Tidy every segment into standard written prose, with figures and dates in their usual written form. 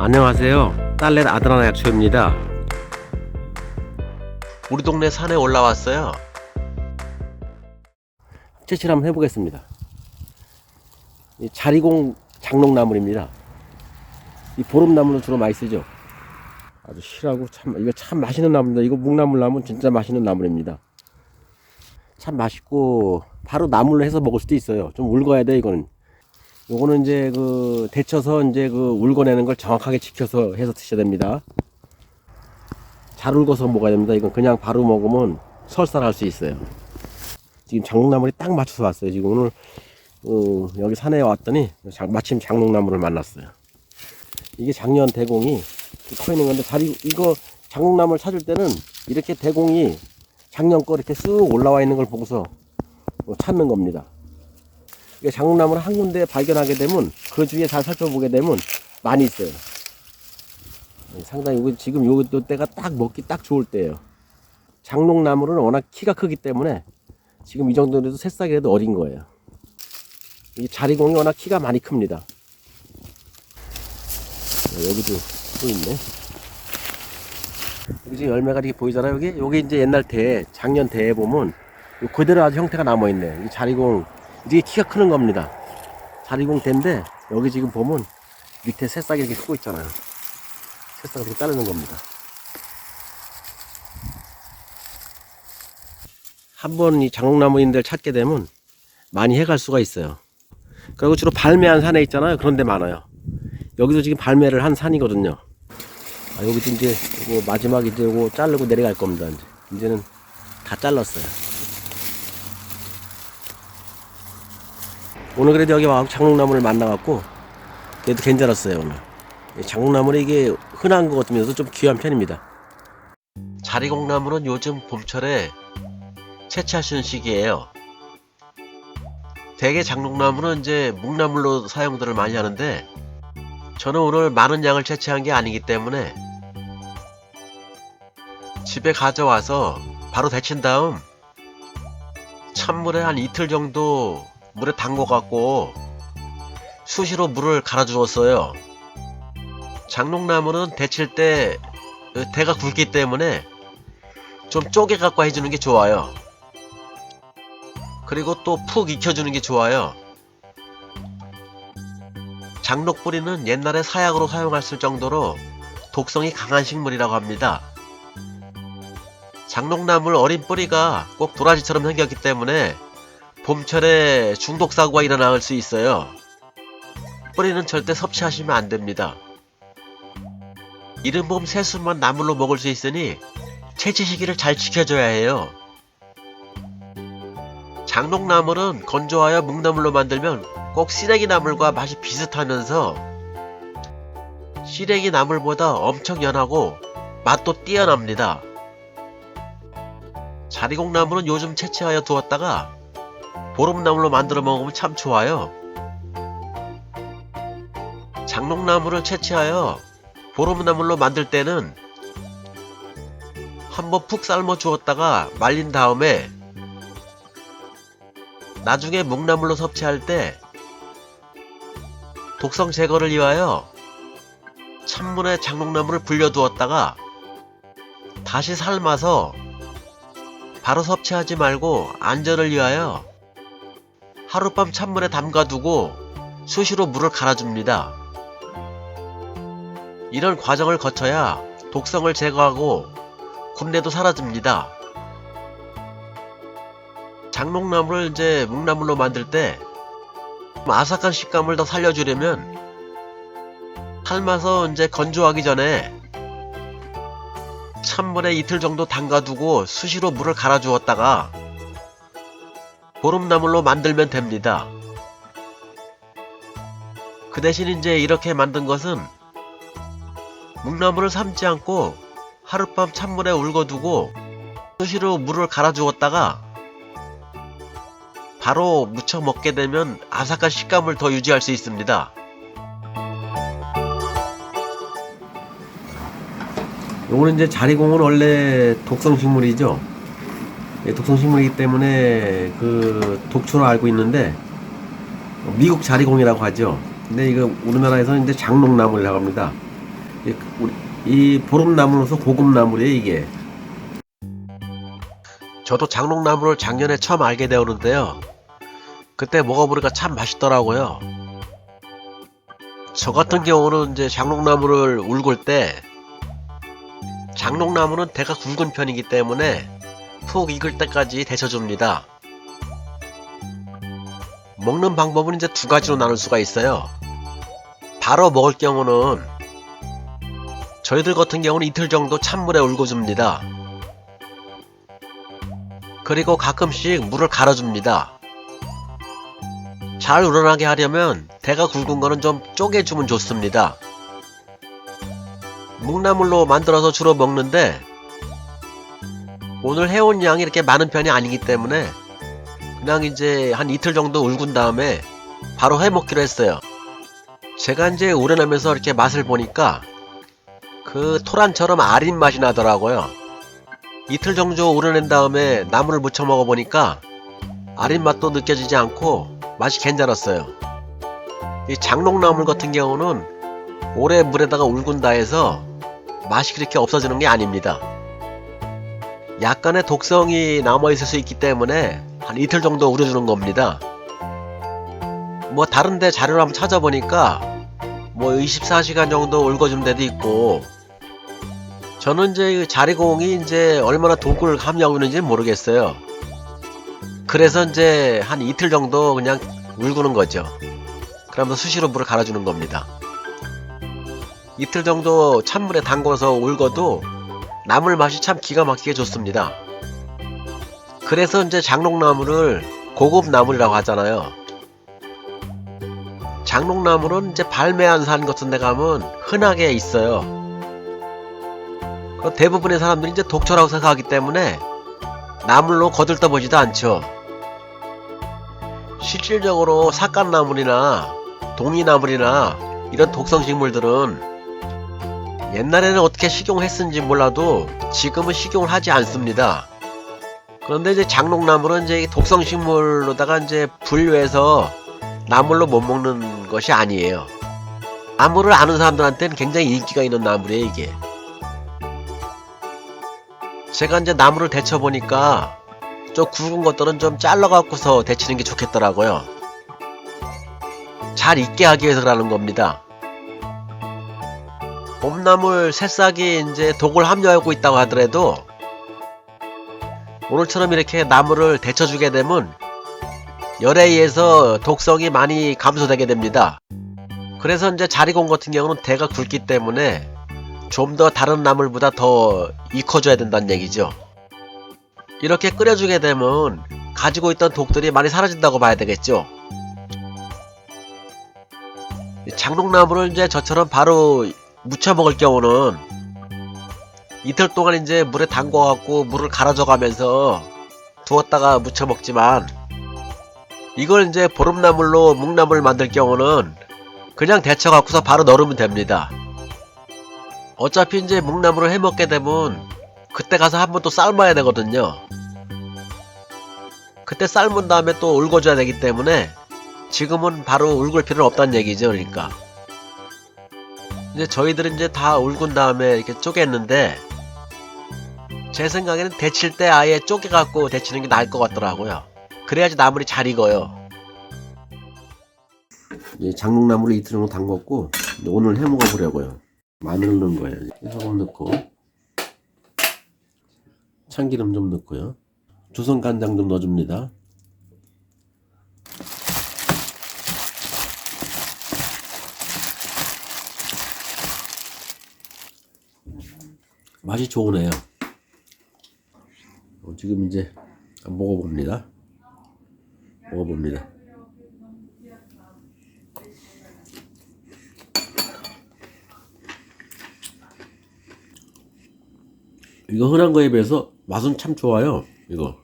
안녕하세요. 딸넷 아드나나 약초입니다. 우리 동네 산에 올라왔어요. 채취를 한번 해보겠습니다. 이 자리공 장롱나물입니다. 이 보름나물로 주로 많이 쓰죠. 아주 실하고 이거 참 맛있는 나물입니다. 이거 묵나물 나물 진짜 맛있는 나물입니다. 참 맛있고 바로 나물로 해서 먹을 수도 있어요. 좀 울거야 돼 이거는. 요거는 이제 데쳐서 이제 울거내는 걸 정확하게 지켜서 해서 드셔야 됩니다. 잘 울거서 먹어야 됩니다. 이건 그냥 바로 먹으면 설사할 수 있어요. 지금 장롱나물이 딱 맞춰서 왔어요. 지금 오늘 여기 산에 왔더니 마침 장롱나물을 만났어요. 이게 작년 대공이 커 있는 건데 이거 장롱나물 찾을 때는 이렇게 대공이 작년 거 이렇게 쑥 올라와 있는 걸 보고서 찾는 겁니다. 이게 장롱나물을 한 군데 발견하게 되면 그 주위에 잘 살펴보게 되면 많이 있어요. 상당히 지금 요것도 때가 딱 먹기 딱 좋을 때예요. 장롱나물은 워낙 키가 크기 때문에 지금 이 정도라도 새싹이라도 어린 거예요. 이 자리공이 워낙 키가 많이 큽니다. 여기도 또 있네. 여기 지금 열매가 이렇게 보이잖아요. 여기 이제 옛날 대, 작년 대에 보면 그대로 아주 형태가 남아있네. 이 자리공, 이게 키가 크는 겁니다. 자리공 대인데 여기 지금 보면 밑에 새싹이 이렇게 크고 있잖아요. 새싹을 이렇게 자르는 겁니다. 한번 이 장롱나무인들 찾게 되면 많이 해갈 수가 있어요. 그리고 주로 발매한 산에 있잖아요. 그런 데 많아요. 여기도 지금 발매를 한 산이거든요. 여기도 이제 마지막 이제 이거 자르고 내려갈 겁니다. 이제는 다 잘랐어요. 오늘 그래도 여기 와서 장롱나무를 만나갖고 그래도 괜찮았어요. 오늘 장롱나물이 이게 흔한 것 같으면서 좀 귀한 편입니다. 자리공나물은 요즘 봄철에 채취할 수 있는 시기예요. 대개 장롱나물은 이제 묵나물로 사용들을 많이 하는데 저는 오늘 많은 양을 채취한 게 아니기 때문에 집에 가져와서 바로 데친 다음 찬물에 한 이틀 정도 물에 담궈 갖고 수시로 물을 갈아 주었어요. 장롱나물은 데칠 때 대가 굵기 때문에 좀 쪼개 갖고 해주는 게 좋아요. 그리고 또 푹 익혀주는 게 좋아요. 장록뿌리는 옛날에 사약으로 사용했을 정도로 독성이 강한 식물이라고 합니다. 장록나물 어린 뿌리가 꼭 도라지처럼 생겼기 때문에 봄철에 중독사고가 일어날 수 있어요. 뿌리는 절대 섭취하시면 안됩니다. 이른 봄 새순만 나물로 먹을 수 있으니 채취 시기를 잘 지켜줘야 해요. 장록나물은 건조하여 묵나물로 만들면 꼭 시래기 나물과 맛이 비슷하면서 시래기 나물보다 엄청 연하고 맛도 뛰어납니다. 자리공나물은 요즘 채취하여 두었다가 보름나물로 만들어 먹으면 참 좋아요. 장록나물을 채취하여 보름나물로 만들 때는 한번 푹 삶아 주었다가 말린 다음에 나중에 묵나물로 섭취할 때 독성 제거를 위하여 찬물에 장록나물을 불려두었다가 다시 삶아서 바로 섭취하지 말고 안전을 위하여 하룻밤 찬물에 담가두고 수시로 물을 갈아줍니다. 이런 과정을 거쳐야 독성을 제거하고 군내도 사라집니다. 장록나물을 이제 묵나물로 만들 때 아삭한 식감을 더 살려주려면 삶아서 이제 건조하기 전에 찬물에 이틀 정도 담가두고 수시로 물을 갈아주었다가 보름나물로 만들면 됩니다. 그 대신 이제 이렇게 만든 것은 묵나물을 삶지 않고 하룻밤 찬물에 울거두고 수시로 물을 갈아주었다가 바로 무쳐 먹게 되면 아삭한 식감을 더 유지할 수 있습니다. 요거는 이제 자리공은 원래 독성식물이죠. 독성식물이기 때문에 독초로 알고 있는데 미국 자리공이라고 하죠. 근데 이거 우리나라에서는 이제 장롱나물이라고 합니다. 이 보름나무로서 고급나물이에요, 이게. 저도 장롱나물을 작년에 처음 알게 되었는데요. 그때 먹어보니까 참 맛있더라고요. 저 같은 경우는 이제 장롱나무를 울굴 때 장롱나무는 대가 굵은 편이기 때문에 푹 익을 때까지 데쳐줍니다. 먹는 방법은 이제 두 가지로 나눌 수가 있어요. 바로 먹을 경우는 저희들 같은 경우는 이틀 정도 찬물에 울궈줍니다. 그리고 가끔씩 물을 갈아줍니다. 잘 우러나게 하려면 대가 굵은 거는 좀 쪼개주면 좋습니다. 묵나물로 만들어서 주로 먹는데 오늘 해온 양이 이렇게 많은 편이 아니기 때문에 그냥 이제 한 이틀 정도 울군 다음에 바로 해먹기로 했어요. 제가 이제 우려내면서 이렇게 맛을 보니까 그 토란처럼 아린 맛이 나더라고요. 이틀 정도 우려낸 다음에 나물을 무쳐 먹어보니까 아린 맛도 느껴지지 않고 맛이 괜찮았어요. 이 장롱나물 같은 경우는 오래 물에다가 울군다 해서 맛이 그렇게 없어지는 게 아닙니다. 약간의 독성이 남아있을 수 있기 때문에 한 이틀 정도 우려주는 겁니다. 뭐 다른데 자료를 한번 찾아보니까 뭐 24시간 정도 울궈준 데도 있고, 저는 이제 자리공이 이제 얼마나 독을 함유하고 있는지 모르겠어요. 그래서 이제 한 이틀 정도 그냥 울구는 거죠. 그러면서 수시로 물을 갈아주는 겁니다. 이틀 정도 찬물에 담궈서 울궈도 나물 맛이 참 기가 막히게 좋습니다. 그래서 이제 장롱나물을 고급 나물이라고 하잖아요. 장롱나물은 이제 발매한산 같은 데 가면 흔하게 있어요. 대부분의 사람들이 이제 독초라고 생각하기 때문에 나물로 거들떠보지도 않죠. 실질적으로 삿갓나물이나 동이나물이나 이런 독성식물들은 옛날에는 어떻게 식용했는지 몰라도 지금은 식용을 하지 않습니다. 그런데 이제 장롱나물은 이제 독성식물로다가 이제 분류해서 나물로 못 먹는 것이 아니에요. 나물을 아는 사람들한테는 굉장히 인기가 있는 나물이에요, 이게. 제가 이제 나물을 데쳐보니까 좀 굵은 것들은 좀 잘라갖고서 데치는 게 좋겠더라고요. 잘 익게 하기 위해서 그러는 겁니다. 봄나물 새싹이 이제 독을 함유하고 있다고 하더라도 오늘처럼 이렇게 나물을 데쳐주게 되면 열에 의해서 독성이 많이 감소되게 됩니다. 그래서 이제 자리공 같은 경우는 대가 굵기 때문에 좀 더 다른 나물보다 더 익혀줘야 된다는 얘기죠. 이렇게 끓여주게 되면 가지고 있던 독들이 많이 사라진다고 봐야 되겠죠. 장롱나물을 이제 저처럼 바로 무쳐 먹을 경우는 이틀 동안 이제 물에 담궈갖고 물을 갈아줘 가면서 두었다가 무쳐 먹지만, 이걸 이제 보름나물로 묵나물 만들 경우는 그냥 데쳐갖고서 바로 넣으면 됩니다. 어차피 이제 묵나물을 해먹게 되면 그때 가서 한번 또 삶아야 되거든요. 그때 삶은 다음에 또 울궈줘야 되기 때문에 지금은 바로 울굴 필요는 없다는 얘기죠. 그러니까 이제 저희들은 이제 다 울군 다음에 이렇게 쪼갰는데, 제 생각에는 데칠 때 아예 쪼개갖고 데치는 게 나을 것 같더라고요. 그래야지 나물이 잘 익어요. 이 장롱나물을 이틀 정도 담궜고 오늘 해 먹어보려고요. 마늘 넣은 거예요. 소금 넣고 참기름 좀 넣고요. 조선 간장 좀 넣어줍니다. 맛이 좋으네요. 지금 이제 먹어봅니다. 이거 흔한 거에 비해서 맛은 참 좋아요. 이거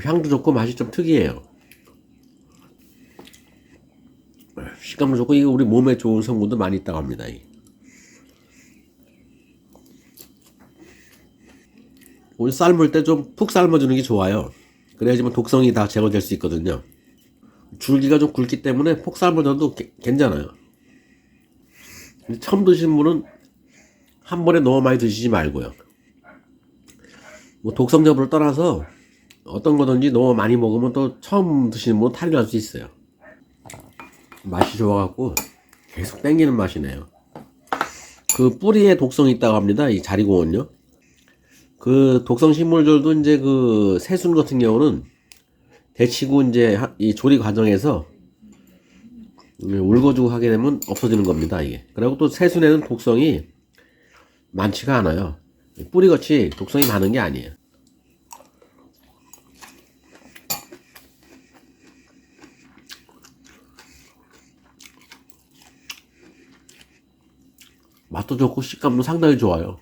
향도 좋고 맛이 좀 특이해요. 식감도 좋고, 이거 우리 몸에 좋은 성분도 많이 있다고 합니다. 우리 삶을 때 좀 푹 삶아주는 게 좋아요. 그래야지만 독성이 다 제거될 수 있거든요. 줄기가 좀 굵기 때문에 푹 삶아줘도 괜찮아요. 근데 처음 드시는 분은 한 번에 너무 많이 드시지 말고요. 뭐 독성 여부를 떠나서 어떤 거든지 너무 많이 먹으면 또 처음 드시는 분은 탈이 날 수 있어요. 맛이 좋아갖고 계속 땡기는 맛이네요. 그 뿌리에 독성이 있다고 합니다. 이 자리고원요. 그 독성 식물들도 이제 그 새순 같은 경우는 데치고 이제 이 조리 과정에서 울거주고 하게 되면 없어지는 겁니다. 이게. 그리고 또 새순에는 독성이 많지가 않아요. 뿌리같이 독성이 많은 게 아니에요. 맛도 좋고 식감도 상당히 좋아요.